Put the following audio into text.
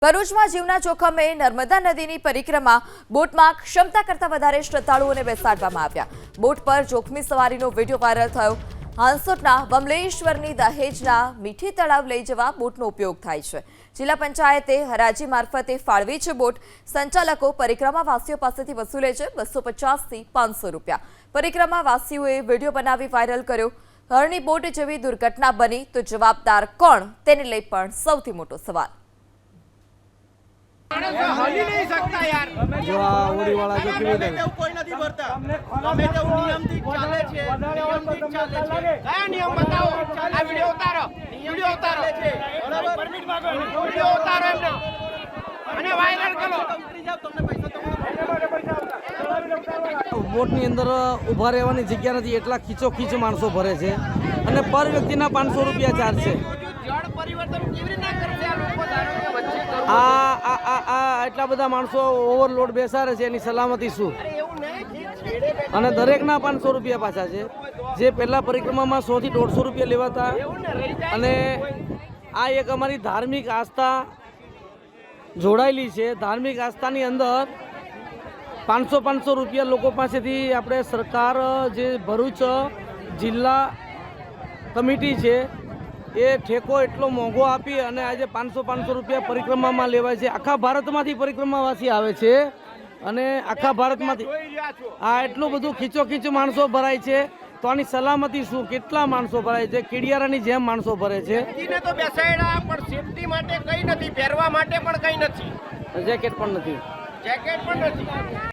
ભરૂચમાં જીવના જોખમે નર્મદા નદીની પરિક્રમા બોટમાં ક્ષમતા કરતાં વધારે શ્રદ્ધાળુઓને બેસાડવામાં આવ્યા। બોટ પર જોખમી સવારીનો વિડીયો વાયરલ થયો। હાંસોટના બમલેશ્વરની દહેજના મીઠી તળાવ લઈ જવા બોટનો ઉપયોગ થાય છે। જિલ્લા પંચાયતે હરાજી મારફતે ફાળવી છે બોટ। સંચાલકો પરિક્રમાવાસીઓ પાસેથી વસૂલે છે 250 થી 500 રૂપિયા। પરિક્રમાવાસીઓએ વિડીયો બનાવી વાયરલ કર્યો। હરણી બોટ જેવી દુર્ઘટના બની તો જવાબદાર કોણ, તેને લઈ પણ સૌથી મોટો સવાલ। हली नहीं सकता यार जो आ ओडी वाला जो केवी दे कोई નથી ભરતા અમે તો નિયમથી ચાલે છે કયા નિયમ બતાવો આ વિડિયો ઉતારો બરાબર પરમિટ માંગો વિડિયો ઉતારો એમને અને વાયરલ કરો ઉતરી જાવ તમને પૈસા બોટ ની અંદર ઊભા રહેવાની જગ્યા નથી એટલા ખીચો માણસો ભરે છે અને પર વ્યક્તિના 500 રૂપિયા ચાર્જ છે। જળ પરિવર્તન કેવી રીતે કરશે આ લોકો દારૂ વચ્ચે એટલા બધા માણસો ઓવરલોડ બેસાડે છે, એની સલામતી શું? અને દરેકના 500 રૂપિયા પાછા છે। જે પહેલા પરિક્રમામાં 100 થી 150 રૂપિયા લેવાતા અને આ એક અમારી ધાર્મિક આસ્થા જોડાયેલી છે। ધાર્મિક આસ્થાની અંદર 500 રૂપિયા લોકો પાસેથી આપણે સરકાર જે ભરૂચ જિલ્લા કમિટી છે એ ઠેકો એટલો મોંઘો આપી અને આજે 500 રૂપિયા પરિક્રમામાં લેવાય છે। આખા ભારતમાંથી પરિક્રમાવાસી આવે છે અને આખા ભારતમાંથી આ એટલું બધું ખીચો માણસો ભરાય છે તો આની સલામતી શું? કેટલા માણસો ભરાય છે? કીડિયારાની જેમ માણસો ભરે છે। એને તો બેસાડ્યા પણ સેફટી માટે કંઈ નથી, પહેરવા માટે પણ કંઈ નથી, જેકેટ પણ નથી। જેકેટ પણ નથી।